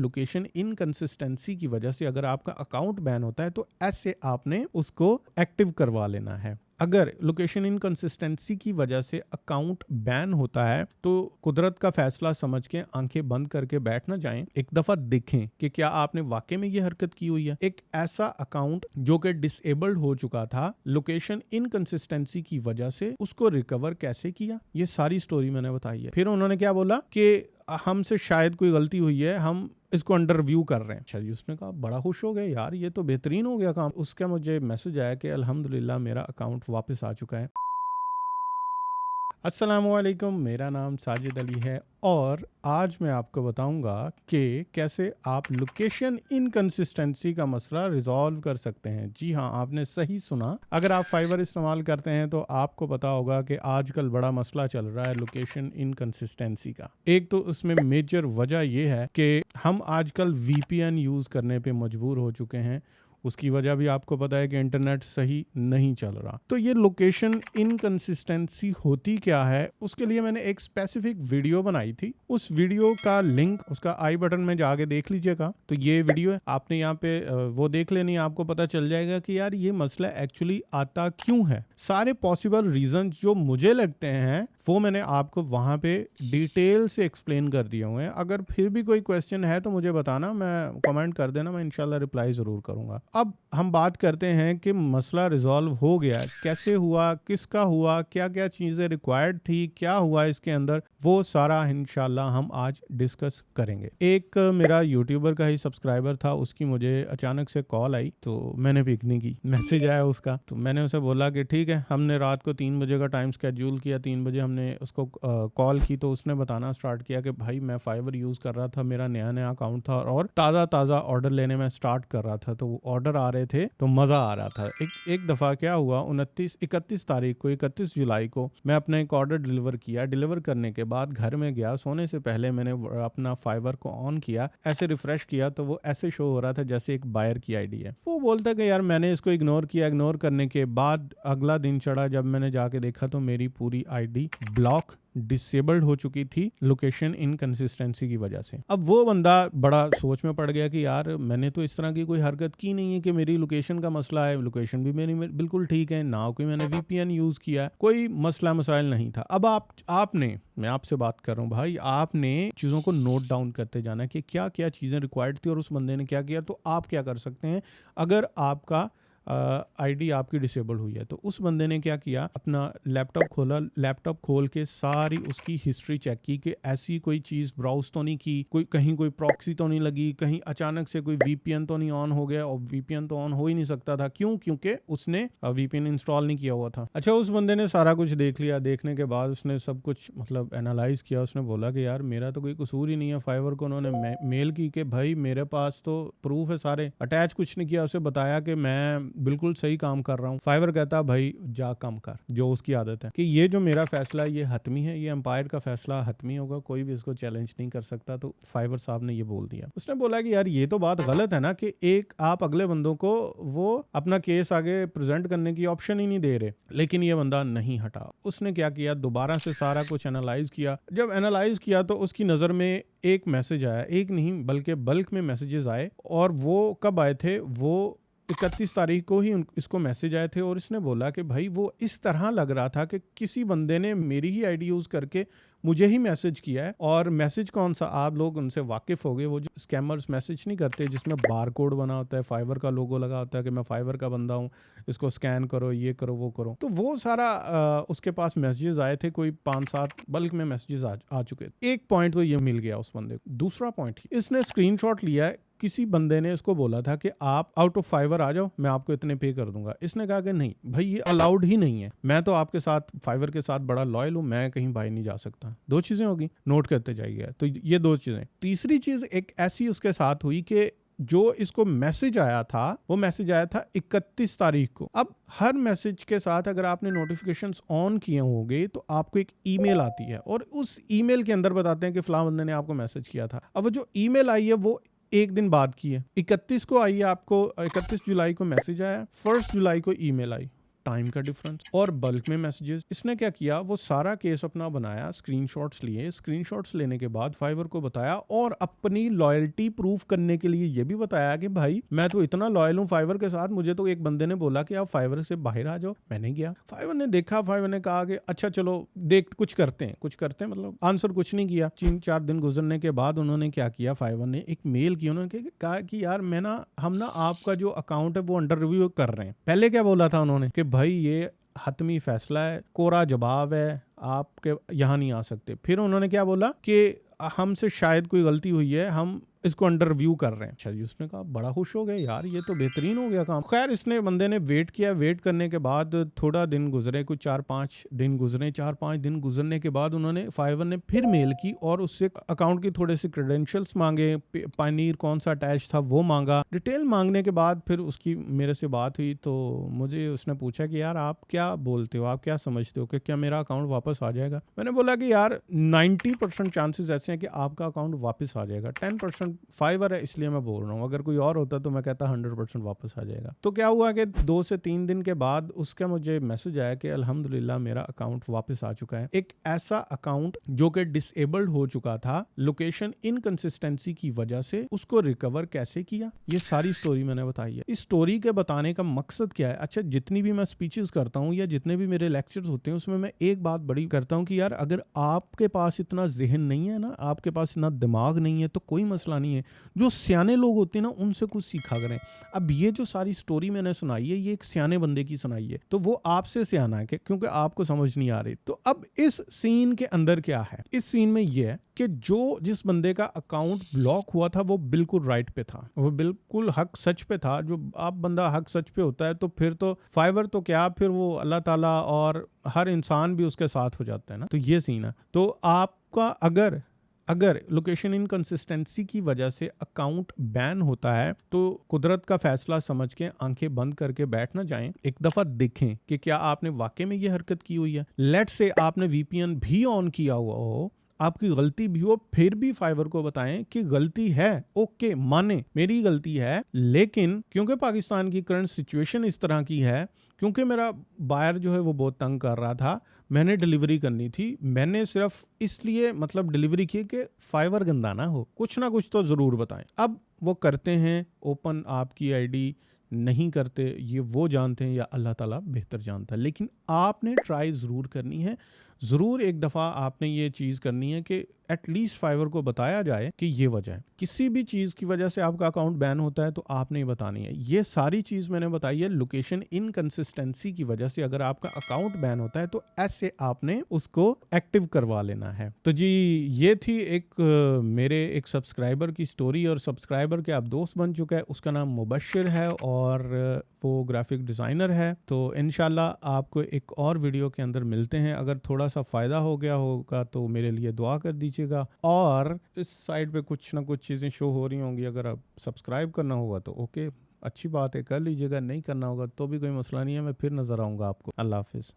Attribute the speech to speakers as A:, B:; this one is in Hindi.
A: लोकेशन इनकंसिस्टेंसी की वजह से अगर आपका अकाउंट बैन होता है तो ऐसे आपने उसको एक्टिव करवा लेना है। अगर लोकेशन इनकंसिस्टेंसी की वजह से अकाउंट बैन होता है तो कुदरत का फैसला समझ के आंखें बंद करके बैठ ना जाएं, एक दफा देखें कि क्या आपने वाकई में ये हरकत की हुई है। एक ऐसा अकाउंट जो कि डिसेबल्ड हो चुका था लोकेशन इनकंसिस्टेंसी की वजह से, उसको रिकवर कैसे किया, ये सारी स्टोरी मैंने बताई है। फिर उन्होंने क्या बोला कि हमसे शायद कोई गलती हुई है, हम इसको अंडर रिव्यू कर रहे हैं। अच्छा जी, उसने कहा बड़ा खुश हो गया, यार ये तो बेहतरीन हो गया काम। उसका मुझे मैसेज आया कि अल्हम्दुलिल्लाह मेरा अकाउंट वापस आ चुका है। अस्सलामुअलैकुम, मेरा नाम साजिद अली है और आज मैं आपको बताऊंगा कि कैसे आप लोकेशन इनकंसिस्टेंसी का मसला रिजॉल्व कर सकते हैं। जी हाँ, आपने सही सुना। अगर आप फाइवर इस्तेमाल करते हैं तो आपको पता होगा कि आजकल बड़ा मसला चल रहा है लोकेशन इनकंसिस्टेंसी का। एक तो उसमें मेजर वजह यह है कि हम आजकल VPN यूज़ करने पे मजबूर हो चुके हैं। उसकी वजह भी आपको पता है कि इंटरनेट सही नहीं चल रहा। तो ये लोकेशन इनकंसिस्टेंसी होती क्या है, उसके लिए मैंने एक स्पेसिफिक वीडियो बनाई थी। उस वीडियो का लिंक उसका आई बटन में जाके देख लीजिएगा। तो ये वीडियो है, आपने यहाँ पे वो देख लेनी, आपको पता चल जाएगा कि यार ये मसला एक्चुअली आता क्यों है। सारे पॉसिबल रीजन जो मुझे लगते हैं वो मैंने आपको वहां पे डिटेल से एक्सप्लेन कर दिए हुए हैं। अगर फिर भी कोई क्वेश्चन है तो मुझे बताना, मैं कमेंट कर देना, मैं इंशाल्लाह रिप्लाई जरूर करूंगा। अब हम बात करते हैं कि मसला रिजॉल्व हो गया, कैसे हुआ, किसका हुआ, क्या क्या चीज़ें रिक्वायर्ड थी, क्या हुआ इसके अंदर, वो सारा इंशाल्लाह हम आज डिस्कस करेंगे। एक मेरा यूट्यूबर का ही सब्सक्राइबर था, उसकी मुझे अचानक से कॉल आई तो मैंने पिक नहीं की। मैसेज आया उसका तो मैंने उसे बोला कि ठीक है। हमने रात को 3 बजे का टाइम स्केड्यूल किया, 3 बजे हमने उसको कॉल की तो उसने बताना स्टार्ट किया कि भाई मैं फाइवर यूज़ कर रहा था, मेरा नया नया अकाउंट था और ताज़ा ऑर्डर लेने में स्टार्ट कर रहा था, तो ऑर्डर आ रहे थे तो मज़ा आ रहा था। एक दफ़ा क्या हुआ, 31 तारीख को, 31 जुलाई को मैं अपना एक ऑर्डर डिलीवर किया। डिलीवर करने के बाद घर में गया, सोने से पहले मैंने अपना फाइवर को ऑन किया, ऐसे रिफ्रेश किया तो वो ऐसे शो हो रहा था जैसे एक बायर की आईडी है। वो बोलता कि यार मैंने इसको इग्नोर किया। इग्नोर करने के बाद अगला दिन चढ़ा, जब मैंने जाके देखा तो मेरी पूरी आईडी ब्लॉक, डिसेबल्ड हो चुकी थी लोकेशन इनकंसिस्टेंसी की वजह से। अब वो बंदा बड़ा सोच में पड़ गया कि यार मैंने तो इस तरह की कोई हरकत की नहीं है कि मेरी लोकेशन का मसला है, लोकेशन भी मेरी बिल्कुल ठीक है, ना कोई मैंने VPN यूज़ किया, कोई मसला मसाइल नहीं था। अब आपने, मैं आपसे बात कर रहा हूँ भाई, आपने चीज़ों को नोट डाउन करते जाना कि क्या क्या चीज़ें रिक्वायर्ड थी और उस बंदे ने क्या किया। तो आप क्या कर सकते हैं, अगर आपका आईडी आपकी डिसेबल हुई है तो उस बंदे ने क्या किया, अपना लैपटॉप खोला, लैपटॉप खोल के सारी उसकी हिस्ट्री चेक की कि ऐसी कोई चीज़ ब्राउज तो नहीं की, कहीं कोई प्रॉक्सी तो नहीं लगी, कहीं अचानक से कोई VPN तो नहीं ऑन हो गया। और VPN तो ऑन हो ही नहीं सकता था, क्योंकि उसने VPN इंस्टॉल नहीं किया हुआ था। अच्छा, उस बंदे ने सारा कुछ देख लिया। देखने के बाद उसने सब कुछ मतलब एनालाइज किया। उसने बोला कि यार मेरा तो कोई कसूर ही नहीं है। फाइवर को उन्होंने मेल की कि भाई मेरे पास तो प्रूफ है सारे, अटैच कुछ नहीं किया। उसे बताया कि मैं बिल्कुल सही काम कर रहा हूँ। फाइवर कहता भाई जा काम कर, जो उसकी आदत है कि ये जो मेरा फैसला है ये हतमी है, ये एम्पायर का फैसला हतमी होगा, कोई भी इसको चैलेंज नहीं कर सकता। तो फाइवर साहब ने ये बोल दिया। उसने बोला कि यार ये तो बात गलत है ना कि एक आप अगले बंदों को वो अपना केस आगे प्रेजेंट करने की ऑप्शन ही नहीं दे रहे। लेकिन ये बंदा नहीं हटा। उसने क्या किया, दोबारा से सारा कुछ एनालाइज किया। जब एनालाइज किया तो उसकी नज़र में एक मैसेज आया, एक नहीं बल्कि बल्क में मैसेजेस आए। और वो कब आए थे, वो 31 तारीख को ही इसको मैसेज आए थे। और इसने बोला कि भाई वो इस तरह लग रहा था कि किसी बंदे ने मेरी ही आईडी यूज़ करके मुझे ही मैसेज किया है। और मैसेज कौन सा, आप लोग उनसे वाकिफ़ हो गए, वो जो स्कैमर्स मैसेज नहीं करते जिसमें बार कोड बना होता है, फाइवर का लोगो लगा होता है कि मैं फाइवर का बंदा हूँ, इसको स्कैन करो, ये करो, वो करो। तो वो सारा उसके पास मैसेजेस आए थे, कोई 5-7 बल्क में मैसेजेस आ चुके थे। एक पॉइंट तो ये मिल गया उस बंदे को। दूसरा पॉइंट, इसने स्क्रीनशॉट लिया है। किसी बंदे ने इसको बोला था कि आप आउट ऑफ फाइवर आ जाओ, मैं आपको इतने पे कर दूंगा। इसने कहा कि नहीं भाई ये अलाउड ही नहीं है, मैं तो आपके साथ फाइवर के साथ बड़ा लॉयल हूं, मैं कहीं बाहर नहीं जा सकता। दो चीजें होगी, नोट करते जाइए। तो ये दो चीजें। तीसरी चीज एक ऐसी उसके साथ हुई कि जो इसको मैसेज आया था, वो मैसेज आया था 31 तारीख को। अब हर मैसेज के साथ अगर आपने नोटिफिकेशंस ऑन किए होंगे तो आपको एक ईमेल आती है और उस ईमेल के अंदर बताते हैं कि फलां बंदे ने आपको मैसेज किया था। अब वो जो ईमेल आई है वो एक दिन बाद की है, 31 को आई है आपको, 31 जुलाई को मैसेज आया, 1 जुलाई को ईमेल आई। टाइम का डिफरेंस और बल्क में मैसेजेस। इसने क्या किया, वो सारा केस अपना बनाया, स्क्रीनशॉट्स लिए, स्क्रीनशॉट्स लेने के बाद फाइवर को बताया और अपनी लॉयल्टी प्रूफ करने के लिए ये भी बताया कि भाई मैं तो इतना लॉयल हूँ फाइवर के साथ, मुझे तो एक बंदे ने बोला कि आप फाइवर से बाहर आ जाओ, मैंने गया। फाइवर ने देखा, फाइवर ने कहा कि अच्छा चलो देख कुछ करते हैं मतलब आंसर कुछ नहीं किया। 3-4 दिन गुजरने के बाद उन्होंने क्या किया, फाइवर ने एक मेल की, उन्होंने कहा कि यार हम ना आपका जो अकाउंट है वो अंडर रिव्यू कर रहे हैं। पहले क्या बोला था उन्होंने कि भाई ये हतमी फैसला है, कोरा जवाब है, आपके यहाँ नहीं आ सकते। फिर उन्होंने क्या बोला कि हमसे शायद कोई गलती हुई है, हम इसको अंडर रिव्यू कर रहे हैं। अच्छा जी, उसने कहा बड़ा खुश हो गया, यार ये तो बेहतरीन हो गया काम। खैर इसने बंदे ने वेट किया, वेट करने के बाद थोड़ा दिन गुजरे, कुछ 4-5 दिन गुजरे। 4-5 दिन गुजरने के बाद उन्होंने फाइवर ने फिर मेल की और उससे अकाउंट की थोड़े से क्रेडेंशियल्स मांगे, पायनीर कौन सा अटैच था वो मांगा। डिटेल मांगने के बाद फिर उसकी मेरे से बात हुई तो मुझे उसने पूछा कि यार आप क्या बोलते हो, आप क्या समझते हो कि क्या मेरा अकाउंट वापस आ जाएगा। मैंने बोला कि यार 90% चांसेस ऐसे हैं कि आपका अकाउंट वापस आ जाएगा, 10% फाइवर है इसलिए मैं बोल रहा हूँ, अगर कोई और होता तो मैं कहता 100% वापस आ जाएगा। तो क्या हुआ कि 2 से 3 दिन के बाद उसका मुझे मैसेज आया कि अल्हम्दुलिल्लाह मेरा अकाउंट वापस आ चुका है। एक ऐसा अकाउंट जो कि डिसेबल्ड हो चुका था लोकेशन इनकंसिस्टेंसी की वजह से, उसको रिकवर कैसे किया, ये सारी स्टोरी मैंने बताई है। इस स्टोरी के बताने का मकसद क्या है, अच्छा जितनी भी मैं स्पीचेस करता हूँ या जितने भी मेरे लेक्चर्स होते हैं उसमें मैं एक बात बड़ी करता हूँ कि यार अगर आपके पास इतना ज़हन नहीं है ना, आपके पास इतना दिमाग नहीं है तो कोई मसला नहीं है, जो सियाने लोग होते हैं ना उनसे कुछ सीखा करें। अब ये जो सारी स्टोरी मैंने सुनाई है ये एक सियाने बंदे की सुनाई है, तो वो आपसे सियाना है क्योंकि आपको समझ नहीं आ रही। तो अब इस सीन के अंदर क्या है, इस सीन में ये है कि जिस बंदे का अकाउंट ब्लॉक हुआ था वो बिल्कुल राइट पे था, वो बिल्कुल हक सच पे था। जो आप बंदा हक सच पे होता है तो फिर तो फाइवर तो क्या, फिर वो अल्लाह ताला और हर इंसान भी उसके साथ हो जाता है ना। तो ये सीन है। तो आपका अगर लोकेशन इनकंसिस्टेंसी की वजह से अकाउंट बैन होता है तो कुदरत का फैसला समझ के आंखें बंद करके बैठ ना जाएं, एक दफा देखें कि क्या आपने वाकई में ये हरकत की हुई है। लेट्स से आपने वीपीएन भी ऑन किया हुआ हो, आपकी गलती भी हो, फिर भी फाइवर को बताएं कि गलती है, ओके माने मेरी गलती है, लेकिन क्योंकि पाकिस्तान की करंट सिचुएशन इस तरह की है, क्योंकि मेरा बायर जो है वो बहुत तंग कर रहा था, मैंने डिलीवरी करनी थी, मैंने सिर्फ इसलिए मतलब डिलीवरी की कि फाइवर गंदा ना हो, कुछ ना कुछ तो ज़रूर बताएं। अब वो करते हैं ओपन आपकी आईडी, नहीं करते ये वो जानते हैं या अल्लाह ताला बेहतर जानता है, लेकिन आपने ट्राई ज़रूर करनी है। ज़रूर एक दफ़ा आपने ये चीज़ करनी है कि एटलीस्ट फाइवर को बताया जाए कि ये वजह है। किसी भी चीज़ की वजह से आपका अकाउंट बैन होता है तो आपने ही बतानी है। ये सारी चीज़ मैंने बताई है लोकेशन इनकंसिस्टेंसी की वजह से अगर आपका अकाउंट बैन होता है तो ऐसे आपने उसको एक्टिव करवा लेना है। तो जी ये थी मेरे एक सब्सक्राइबर की स्टोरी, और सब्सक्राइबर के आप दोस्त बन चुका है, उसका नाम मुबश्शिर है और वो ग्राफिक डिज़ाइनर है। तो इंशाल्लाह आपको एक और वीडियो के अंदर मिलते हैं। अगर थोड़ा सा फ़ायदा हो गया होगा तो मेरे लिए दुआ कर दीजिएगा, और इस साइड पे कुछ ना कुछ चीज़ें शो हो रही होंगी, अगर आप सब्सक्राइब करना होगा तो ओके अच्छी बात है कर लीजिएगा, नहीं करना होगा तो भी कोई मसला नहीं है, मैं फिर नज़र आऊँगा आपको। अल्लाह हाफिज़।